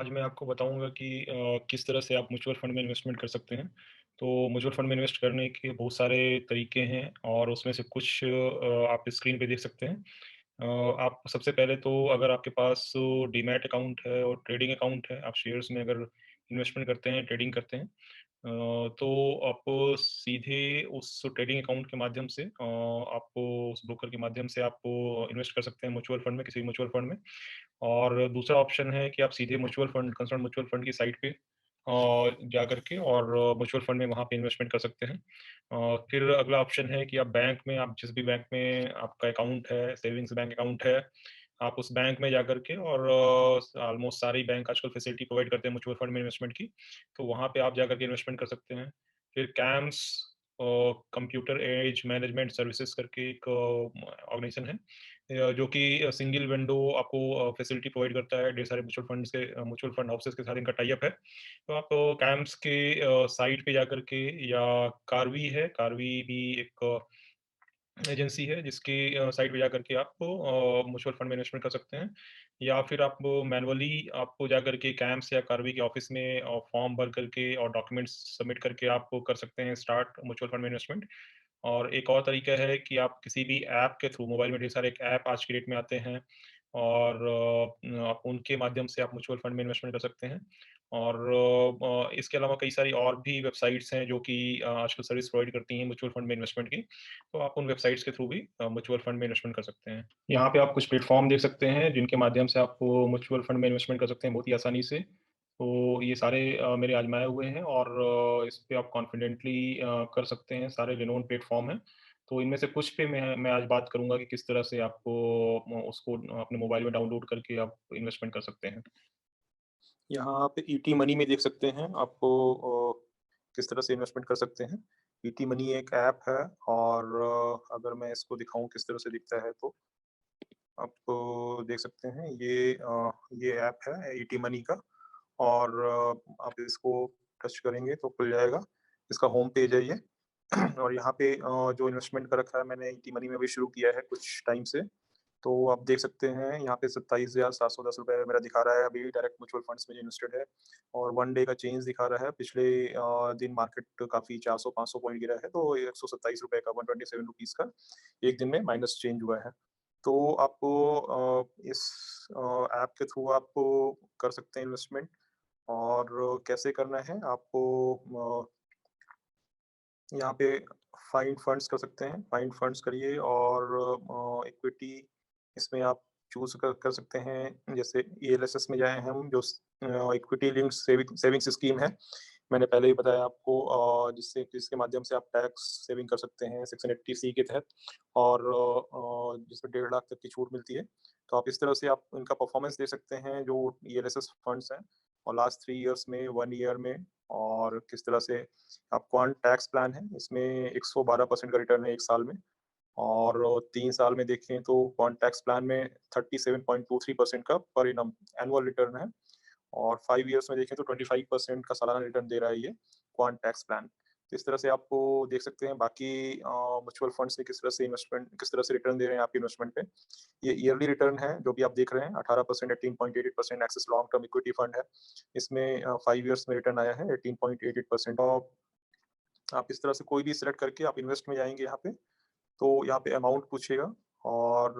आज मैं आपको बताऊँगा कि किस तरह से आप म्यूचुअल फंड में इन्वेस्टमेंट कर सकते हैं। तो म्यूचुअल फंड में इन्वेस्ट करने के बहुत सारे तरीके हैं और उसमें से कुछ आप स्क्रीन पे देख सकते हैं। आप सबसे पहले तो अगर आपके पास डीमैट अकाउंट है और ट्रेडिंग अकाउंट है, आप शेयर्स में अगर इन्वेस्टमेंट करते हैं, ट्रेडिंग करते हैं, तो आप सीधे उस ट्रेडिंग अकाउंट के माध्यम से आप उस ब्रोकर के माध्यम से आप इन्वेस्ट कर सकते हैं म्यूचुअल फंड में, किसी म्यूचुअल फंड में। और दूसरा ऑप्शन है कि आप सीधे mutual fund concern mutual fund की साइट पे जा करके और म्यूचुअल फंड में वहाँ पे इन्वेस्टमेंट कर सकते हैं। फिर अगला ऑप्शन है कि आप बैंक में, आप जिस भी बैंक में आपका अकाउंट है, सेविंग्स बैंक अकाउंट है, आप उस बैंक में जाकर के और ऑलमोस्ट सारे बैंक आजकल फैसिलिटी प्रोवाइड करते हैं म्यूचुअल फंड में इन्वेस्टमेंट की, तो वहाँ पे आप जाकर के इन्वेस्टमेंट कर सकते हैं। फिर CAMS computer age management services करके एक ऑर्गेनाइजेशन है, जो कि सिंगल विंडो आपको फैसिलिटी प्रोवाइड करता है। ढेर सारे म्यूचुअल फंड हाउसेस के साथ इनका टाई अप है। तो आप कैम्प्स के साइट पे जाकर के, या कार्वी है, कार्वी भी एक एजेंसी है जिसकी साइट पे जाकर के आप म्यूचुअल फंड में इन्वेस्टमेंट कर सकते हैं। या फिर आप मैनुअली आपको जाकर के कैम्प्स या कार्वी के ऑफिस में फॉर्म भर करके और डॉक्यूमेंट्स सबमिट करके आप कर सकते हैं स्टार्ट म्यूचुअल फंड में इन्वेस्टमेंट। और एक और तरीका है कि आप किसी भी ऐप के थ्रू, मोबाइल में ढेर सारे ऐप आज की डेट में आते हैं, और आप उनके माध्यम से आप म्यूचुअल फंड में इन्वेस्टमेंट कर सकते हैं। और इसके अलावा कई सारी और भी वेबसाइट्स हैं जो कि आजकल सर्विस प्रोवाइड करती हैं म्यूचुअल फंड में इन्वेस्टमेंट की। तो आप उन वेबसाइट्स के थ्रू भी म्यूचुअल फंड में इन्वेस्टमेंट कर सकते हैं। यहाँ पे आप कुछ प्लेटफ़ॉर्म देख सकते हैं जिनके माध्यम से आप म्यूचुअल फंड में इन्वेस्टमेंट कर सकते हैं बहुत ही आसानी से। तो ये सारे मेरे आज़माए हुए हैं और इस पे आप कॉन्फिडेंटली कर सकते हैं, सारे रिनोन प्लेटफ़ॉर्म हैं। तो इनमें से कुछ पे मैं आज बात करूँगा कि किस तरह से आपको उसको अपने मोबाइल में डाउनलोड करके आप इन्वेस्टमेंट कर सकते हैं। यहाँ आप ईटी मनी में देख सकते हैं, आपको किस तरह से इन्वेस्टमेंट कर सकते हैं। ईटी मनी एक ऐप है, और अगर मैं इसको दिखाऊँ किस तरह से दिखता है, तो आप देख सकते हैं ये ऐप है ईटी मनी का। और आप इसको टच करेंगे तो खुल जाएगा। इसका होम पेज है ये। और यहाँ पे जो इन्वेस्टमेंट कर रखा है मैंने ईटी मनी में भी शुरू किया है कुछ टाइम से। तो आप देख सकते हैं यहाँ पे ₹27,710 मेरा दिखा रहा है अभी डायरेक्ट म्यूचुअल फंड्स में जो इन्वेस्टेड है। और 1 डे का चेंज दिखा रहा है। पिछले दिन मार्केट काफ़ी 400-500 पॉइंट गिरा है, तो ₹127 का, ₹127 का 1 दिन में माइनस चेंज हुआ है। तो आपको इस ऐप के थ्रू आप कर सकते हैं इन्वेस्टमेंट। और कैसे करना है आपको, यहाँ पे फाइंड फंड्स कर सकते हैं, फाइंड फंड्स करिए और इक्विटी इसमें आप चूज़ कर सकते हैं। जैसे ईएलएसएस में जाएँ हम, जो इक्विटी लिंक्ड सेविंग्स स्कीम है। मैंने पहले ही बताया आपको, जिसके माध्यम से आप टैक्स सेविंग कर सकते हैं सेक्शन 80 सी के तहत, और जिसमें 1.5 लाख तक की छूट मिलती है। तो आप इस तरह से आप इनका परफॉर्मेंस देख सकते हैं जो ईएलएसएस फंड्स हैं, और लास्ट 3 इयर्स में, 1 ईयर में, और किस तरह से आप क्वांट टैक्स प्लान है, इसमें 112% का रिटर्न है 1 साल में। और 3 साल में देखें तो क्वांट टैक्स प्लान में 37.23% का पर एनम एनुअल रिटर्न है। और 5 इयर्स में देखें तो 25% का सालाना रिटर्न दे रहा है ये क्वांट टैक्स प्लान। तो इस तरह से आपको देख सकते हैं बाकी म्यूचुअल फंड्स में किस तरह से रिटर्न दे रहे हैं आपके इन्वेस्टमेंट पे। ये ईयरली रिटर्न है जो भी आप देख रहे हैं, 18%, 18.88% axis long term equity fund है। इसमें 5 इयर्स में रिटर्न आया है 18.88%। और आप इस तरह से कोई भी सिलेक्ट करके आप इन्वेस्ट में जाएँगे यहाँ पे, तो यहाँ पे अमाउंट पूछेगा। और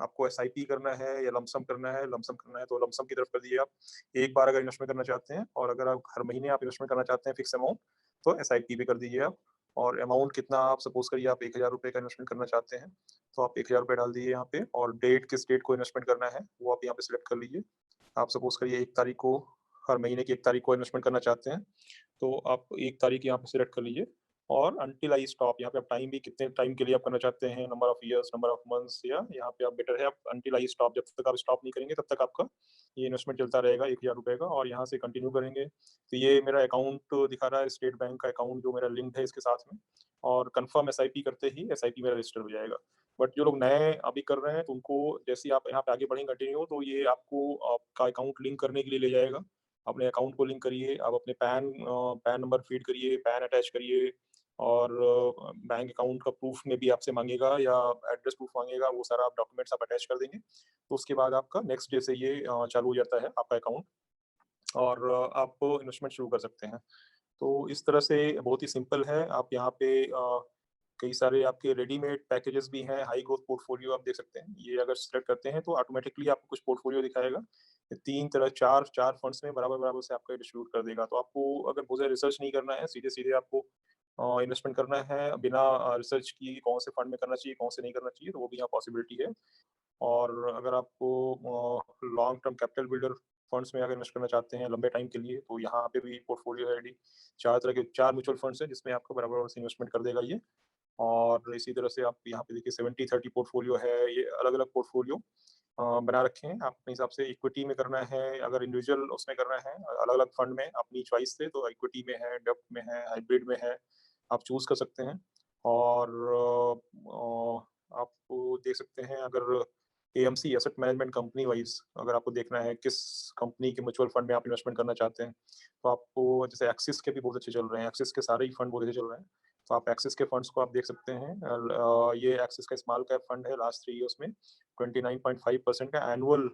आपको एसआईपी करना है या लमसम करना है। लमसम करना है तो लमसम की तरफ कर दीजिए आप। एक बार अगर इन्वेस्टमेंट करना चाहते हैं, और अगर आप हर महीने आप इन्वेस्टमेंट करना चाहते हैं फिक्स अमाउंट, तो एसआईपी पे कर दीजिए आप। और अमाउंट कितना, आप सपोज़ करिए आप ₹1000 का इन्वेस्टमेंट करना चाहते हैं, तो आप ₹1000 डाल दीजिए यहाँ पे, और किस डेट को इन्वेस्टमेंट करना है, वो आप यहाँ पे सिलेक्ट कर लीजिए। आप सपोज़ करिए 1 तारीख को, हर महीने की 1 तारीख को इन्वेस्टमेंट करना चाहते हैं, तो आप 1 तारीख यहाँ पे सिलेक्ट कर लीजिए। और अनटिल आई स्टॉप, यहाँ पे आप टाइम भी कितने टाइम के लिए आप करना चाहते हैं, number of years, number of months, या यहाँ पे आप बेटर है आप अनटिल आई स्टॉप, जब तक आप स्टॉप नहीं करेंगे तब तक आपका ये इन्वेस्टमेंट चलता रहेगा ₹1000 का। और यहाँ से कंटिन्यू करेंगे तो ये मेरा अकाउंट दिखा रहा है, स्टेट बैंक का अकाउंट जो मेरा लिंक्ड है इसके साथ में। और कन्फर्म एसआईपी करते ही एसआईपी मेरा रजिस्टर हो जाएगा। बट जो लोग नए अभी कर रहे हैं, तो उनको जैसे ही आप यहाँ पे आगे बढ़ेंगे कंटिन्यू, तो ये आपको आपका अकाउंट लिंक करने के लिए ले जाएगा। अपने अकाउंट को लिंक करिए, आप अपने पैन नंबर फीड करिए, पैन अटैच करिए, और बैंक अकाउंट का प्रूफ में भी आपसे माँगेगा, या एड्रेस प्रूफ माँगेगा, वो सारा आप डॉक्यूमेंट्स आप अटैच कर देंगे। तो उसके बाद आपका नेक्स्ट डे से ये चालू हो जाता है आपका अकाउंट। और आप इन्वेस्टमेंट शुरू कर सकते हैं। तो इस तरह से बहुत ही सिंपल है। आप यहाँ पे कई सारे आपके रेडीमेड पैकेजेस भी हैं, हाई ग्रोथ पोर्टफोलियो आप देख सकते हैं। ये अगर सेलेक्ट करते हैं तो ऑटोमैटिकली आपको कुछ पोर्टफोलियो दिखाएगा। ये 3 तरह 4 फंड्स में बराबर-बराबर से आपका डिस्ट्रीब्यूट कर देगा। तो आपको अगर बहुत ज़्यादा रिसर्च नहीं करना है, सीधे-सीधे आपको इन्वेस्टमेंट करना है बिना रिसर्च किए कौन से फंड में करना चाहिए, कौन से नहीं करना चाहिए, तो वो भी यहाँ पॉसिबिलिटी है। और अगर आपको long term capital builder funds में अगर इन्वेस्ट करना चाहते हैं लंबे टाइम के लिए, तो यहाँ पे भी पोर्टफोलियो है रेडी। 4 तरह के 4 म्यूचुअल फंड्स हैं जिसमें आपको बराबर से इन्वेस्टमेंट कर देगा ये। और इसी तरह से आप यहाँ पे देखिए 70-30 पोर्टफोलियो है, ये अलग-अलग पोर्टफोलियो बना रखे हैं। आप अपने हिसाब से इक्विटी में करना है, अगर इंडिविजुअल उसमें करना है अलग-अलग फंड में अपनी चॉइस से, तो इक्विटी में है, डेब्ट में है, हाइब्रिड में है, आप चूज़ कर सकते हैं। और आप देख सकते हैं अगर AMC asset management company wise अगर आपको देखना है किस कंपनी के म्यूचुअल फंड में आप इन्वेस्टमेंट करना चाहते हैं, तो आपको जैसे एक्सिस के भी बहुत अच्छे चल रहे हैं, एक्सिस के सारे ही फंड बहुत अच्छे चल रहे हैं। तो आप एक्सिस के फंड्स को आप देख सकते हैं। ये एक्सिस का स्मॉल कैप फंड है, लास्ट 3 ईयर्स में 29.5% का एनुअल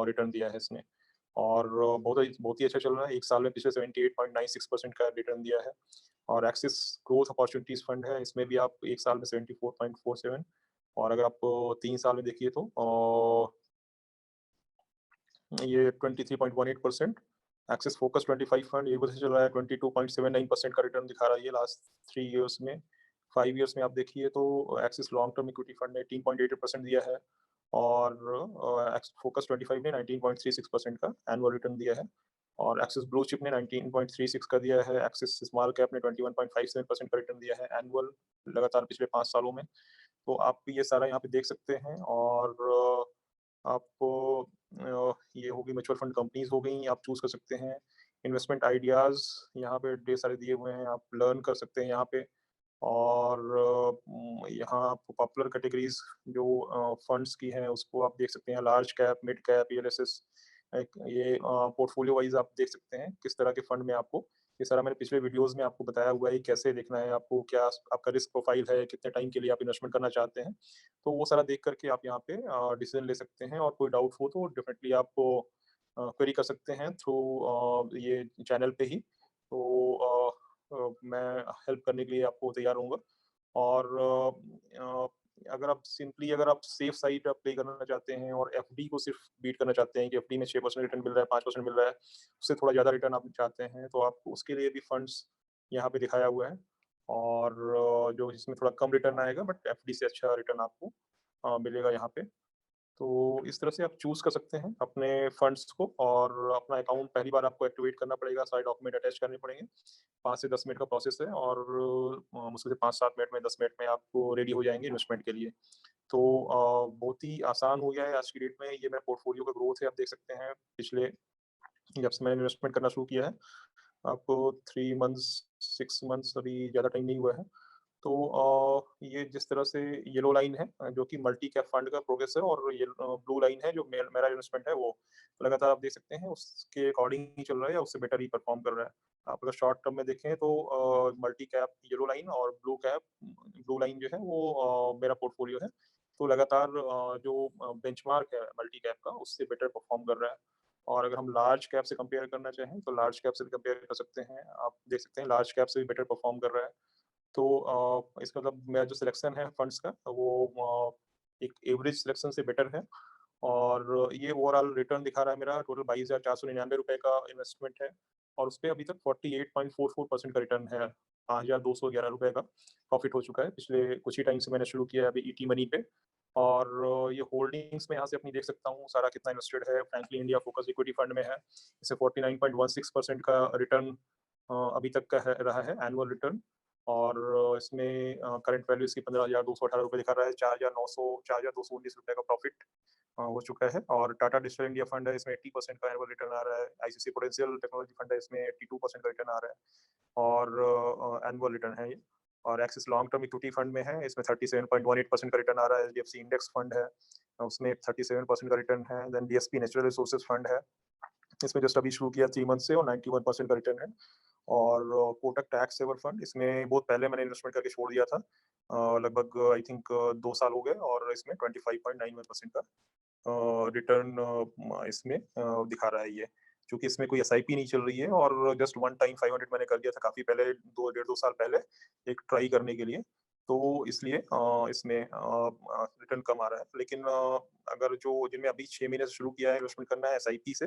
रिटर्न दिया है इसने। और बहुत ही अच्छा चल रहा है। 1 साल में पिछले 78.96% का रिटर्न दिया है। और एक्सिस ग्रोथ अपॉर्च्युनिटीज़ फंड है, इसमें भी आप 1 साल में 74.47। और अगर आप 3 साल में देखिए तो ये 23.18%। एक्सिस फोकस 25 फंड ये वैसे चल रहा है, 22.79% का रिटर्न दिखा रहा है ये लास्ट 3 इयर्स में। 5 इयर्स में आप देखिए तो axis long term equity fund ने 18.88% दिया है। और एक्स फोकस 25 ने 19.36% का एनुअल रिटर्न दिया है। और एक्सिस ब्लू चिप ने 19.36 का दिया है। एक्सिस स्मॉल कैप ने 21.57% का रिटर्न दिया है एनुअल, लगातार पिछले 5 सालों में। तो आप ये सारा यहाँ पे देख सकते हैं। और आपको ये हो गई म्यूचुअल फंड कंपनीज़ हो गई, आप चूज़ कर सकते हैं। इन्वेस्टमेंट आइडियाज़ यहाँ पे ढेर सारे दिए हुए हैं, आप लर्न कर सकते हैं यहाँ पे। और यहाँ आपको पॉपुलर कैटेगरीज़ जो फंड्स की हैं, उसको आप देख सकते हैं, large cap, mid cap, ELSS. एक ये पोर्टफोलियो वाइज़ आप देख सकते हैं, किस तरह के फंड में आपको ये सारा मैंने पिछले वीडियोज़ में आपको बताया हुआ है, कैसे देखना है आपको, क्या आपका रिस्क प्रोफ़ाइल है, कितने टाइम के लिए आप इन्वेस्टमेंट करना चाहते हैं। तो वो सारा देख कर के आप यहाँ पे डिसीज़न ले सकते हैं। और कोई डाउट हो तो डेफ़िनेटली आपको क्वेरी कर सकते हैं थ्रू ये चैनल पे ही। तो मैं हेल्प करने के लिए आपको तैयार रहूँगा। और अगर आप सेफ साइड प्ले करना चाहते हैं और एफडी को सिर्फ़ बीट करना चाहते हैं कि एफडी में 6% रिटर्न मिल रहा है, 5% मिल रहा है, उससे थोड़ा ज़्यादा रिटर्न आप चाहते हैं, तो आप उसके लिए भी फंड्स यहाँ पे दिखाया हुआ है। और जो जिसमें थोड़ा कम रिटर्न आएगा बट एफडी से अच्छा रिटर्न आपको मिलेगा यहाँ पे। तो इस तरह से आप चूज़ कर सकते हैं अपने फंड्स को। और अपना अकाउंट पहली बार आपको एक्टिवेट करना पड़ेगा, सारे डॉक्यूमेंट अटैच करने पड़ेंगे। 5 से 10 मिनट का प्रोसेस है। और मुश्किल से 5-7 मिनट में, 10 मिनट में आपको रेडी हो जाएँगे इन्वेस्टमेंट के लिए। तो बहुत ही आसान हो गया है आज की डेट में। ये मेरा पोर्टफोलियो का ग्रोथ है, आप देख सकते हैं पिछले जब से मैंने इन्वेस्टमेंट करना शुरू किया है। आपको 3 मंथ्स, 6 मंथ्स अभी ज़्यादा टाइम नहीं हुआ है। तो ये जिस तरह से येलो लाइन है जो कि मल्टी कैप फंड का प्रोग्रेस है, और ये ब्लू लाइन है जो मेरा इन्वेस्टमेंट है, वो लगातार आप देख सकते हैं उसके अकॉर्डिंग ही चल रहा है या उससे बेटर ही परफॉर्म कर रहा है। आप अगर शॉर्ट टर्म में देखें तो मल्टी कैप येलो लाइन और ब्लू लाइन जो है वो मेरा पोर्टफोलियो है। तो लगातार जो बेंचमार्क है मल्टी कैप का, उससे बेटर परफॉर्म कर रहा है। और अगर हम लार्ज कैप से कंपेयर करना चाहें तो लार्ज कैप से भी कंपेयर कर सकते हैं। आप देख सकते हैं लार्ज कैप से भी बेटर परफॉर्म कर रहा है। तो इसका मतलब मेरा जो सिलेक्शन है फंड्स का वो एक एवरेज सिलेक्शन से बेटर है। और ये ओवरऑल रिटर्न दिखा रहा है मेरा टोटल ₹22,499 का इन्वेस्टमेंट है। और उसपे अभी तक 48.44% का रिटर्न है। ₹5,211 का प्रॉफ़िट हो चुका है। पिछले कुछ ही टाइम से मैंने शुरू किया है अभी ईटी मनी पे। और ये होल्डिंग्स मैं यहाँ से अपनी देख सकता हूँ सारा कितना इन्वेस्टेड है। Franklin India focus equity fund में है। इसे 49.16% का रिटर्न अभी तक का है रहा है एनुअल रिटर्न। और इसमें करंट वैल्यू इसकी ₹15,218 दिखा रहा है। 4,219 रुपए का प्रॉफ़िट हो चुका है। और टाटा डिजिटल इंडिया फंड है, इसमें 80% का एनुअल रिटर्न आ रहा है। आईसीसी प्रूडेंशियल टेक्नोलॉजी फंड है, इसमें 82% का रिटर्न आ रहा है। और एनुअल रिटर्न है ये। और axis long term equity fund में है, इसमें 37.18% का रिटर्न आ रहा है। एचडीएफसी इंडेक्स फंड है, उसमें 37% का रिटर्न है। Then DSP natural resources fund है, इसमें जस्ट अभी शुरू किया 3 मंथ से, और 91% का रिटर्न है। और कोटक टैक्स सेवर फंड, इसमें बहुत पहले मैंने इन्वेस्टमेंट करके छोड़ दिया था। लगभग आई थिंक 2 साल हो गए, और इसमें 25.91% का रिटर्न इसमें दिखा रहा है ये। चूँकि इसमें कोई एसआईपी नहीं चल रही है और जस्ट वन टाइम 500 मैंने कर दिया था काफ़ी पहले 2 डेढ़ 2 साल पहले एक ट्राई करने के लिए। तो इसलिए इसमें रिटर्न कम आ रहा है। लेकिन अगर जो जिनमें अभी 6 महीने से शुरू किया है इन्वेस्टमेंट करना है एसआईपी से,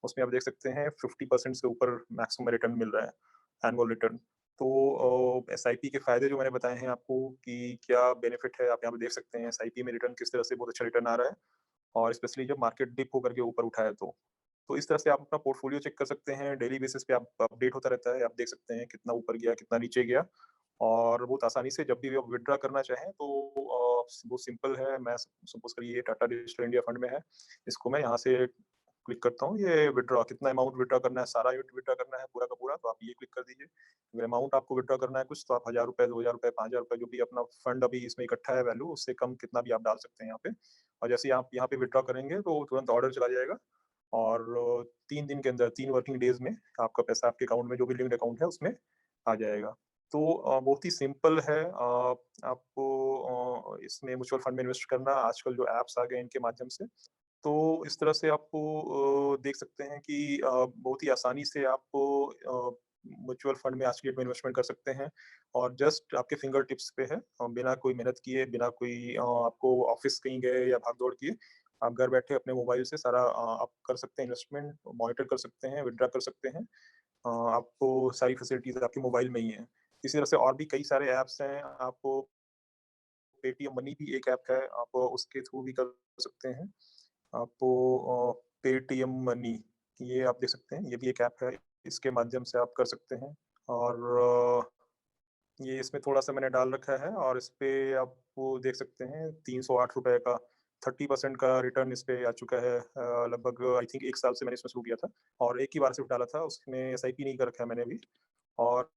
उसमें आप देख सकते हैं 50% से ऊपर मैक्सिमम रिटर्न मिल रहा है, एनुअल रिटर्न। तो एसआईपी के फ़ायदे जो मैंने बताए हैं आपको कि क्या बेनिफिट है, आप यहाँ पे देख सकते हैं एसआईपी में रिटर्न किस तरह से बहुत अच्छा रिटर्न आ रहा है और स्पेशली जब मार्केट डिप होकर के ऊपर उठा है तो। तो इस तरह से आप अपना पोर्टफोलियो चेक कर सकते हैं, डेली बेसिस पे आप अपडेट होता रहता है, आप देख सकते हैं कितना ऊपर गया, कितना नीचे गया और बहुत आसानी से जब भी आप विथड्रॉ करना चाहें तो बहुत सिंपल है। मैं सपोज़ करिए टाटा डिजिटल इंडिया फंड में है, इसको मैं यहाँ से क्लिक करता हूँ, ये विथड्रॉ कितना अमाउंट विथड्रॉ करना है, सारा विथड्रॉ करना है पूरा का पूरा, तो आप ये क्लिक कर दीजिए। अगर अमाउंट आपको विथड्रॉ करना है कुछ तो आप ₹1000 ₹2000 ₹5000 जो भी अपना फंड अभी इसमें इकट्ठा है वैल्यू, उससे कम कितना भी आप डाल सकते हैं यहाँ पे। और जैसे ही आप यहाँ पे विथड्रॉ करेंगे तो तुरंत ऑर्डर चला जाएगा और 3 दिन के अंदर 3 वर्किंग डेज़ में आपका पैसा आपके अकाउंट में जो भी लिंक्ड अकाउंट है उसमें आ जाएगा। तो बहुत ही सिंपल है आपको इसमें म्यूचुअल फंड में इन्वेस्ट करना आजकल जो ऐप्स आ गए हैं इनके माध्यम से। तो इस तरह से आपको देख सकते हैं कि बहुत ही आसानी से आप म्यूचुअल फंड में आज की डेट में इन्वेस्टमेंट कर सकते हैं और जस्ट आपके फिंगर टिप्स पे है बिना कोई मेहनत किए, बिना कोई आपको ऑफ़िस कहीं गए या भाग-दौड़ किए, आप घर बैठे अपने मोबाइल से सारा आप कर सकते हैं इन्वेस्टमेंट, मॉनिटर कर सकते हैं, विथड्रॉ कर सकते हैं। आपको सारी फैसिलिटीज़ आपके मोबाइल में ही हैं। इसी तरह से और भी कई सारे ऐप्स हैं, आपको पेटीएम मनी भी एक ऐप है, आप उसके थ्रू भी कर सकते हैं। आपको पेटीएम मनी ये आप देख सकते हैं, ये भी एक ऐप है, इसके माध्यम से आप कर सकते हैं और ये इसमें थोड़ा-सा मैंने डाल रखा है और इसपे आपको देख सकते हैं ₹308 का 30% का रिटर्न इस पे आ चुका है लगभग आई थिंक 1 साल से मैंने इसमें शुरू किया था और एक ही बार सिर्फ डाला था, उसमें एसआईपी नहीं कर रखा है मैंने अभी और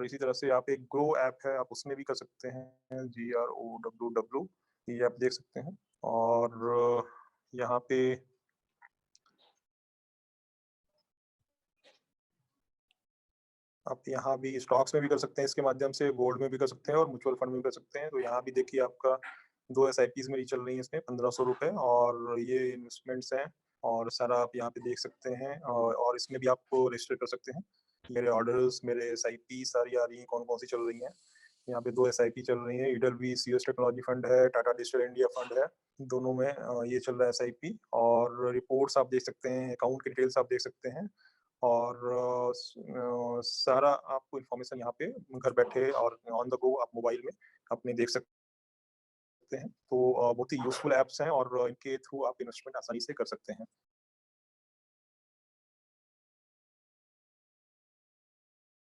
इसी तरह से आप एक ग्रो ऐप है, आप उसमें भी कर सकते हैं, GROWW ये आप देख सकते हैं और यहाँ पे आप यहाँ भी स्टॉक्स में भी कर सकते हैं इसके माध्यम से, गोल्ड में भी कर सकते हैं और म्यूचुअल फंड में भी कर सकते हैं। तो यहाँ भी देखिए आपका 2 एसआईपीज़ मेरी चल रही हैं इसमें ₹1500 और ये इन्वेस्टमेंट्स हैं और सारा आप यहाँ पे देख सकते हैं और इसमें भी आप रजिस्टर कर सकते हैं। मेरे ऑर्डर्स, मेरे एसआईपी सारी आ रही हैं, कौन-कौन सी चल रही हैं। यहाँ पे 2 एसआईपी चल रही हैं, ईडब्ल्यूई सीएस टेक्नोलॉजी फंड है, टाटा डिजिटल इंडिया फंड है, दोनों में ये चल रहा है एसआईपी और रिपोर्ट्स आप देख सकते हैं, अकाउंट की डिटेल्स आप देख सकते हैं और सारा आपको इन्फॉर्मेशन यहाँ पे घर बैठे और ऑन द गो आप मोबाइल में अपने देख सकते हैं। तो बहुत ही यूज़फुल ऐप्स हैं और इनके थ्रू आप इन्वेस्टमेंट आसानी से कर सकते हैं।